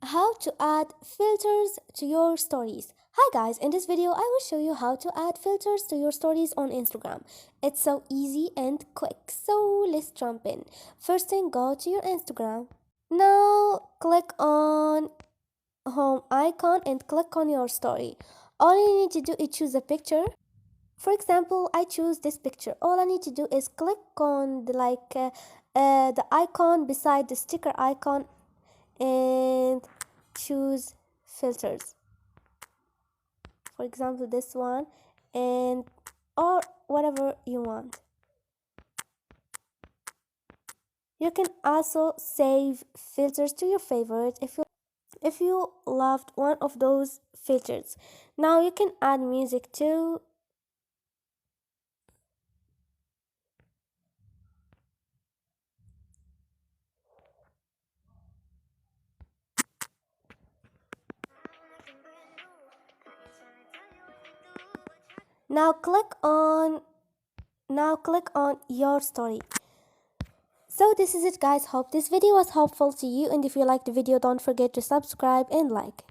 How to add filters to your stories. Hi guys, in this video I will show you how to add filters to your stories on Instagram. It's so easy and quick, so let's jump in. First thing, go to your Instagram. Now click on home icon and click on your story. All you need to do is choose a picture. For example, I choose this picture. All I need to do is click on the icon beside the sticker icon and choose filters. For example, this one, and or whatever you want. You can also save filters to your favorite if you loved one of those filters. Now you can add music too. Now click on your story. So this is it guys. Hope this video was helpful to you, and if you liked the video, don't forget to subscribe and like.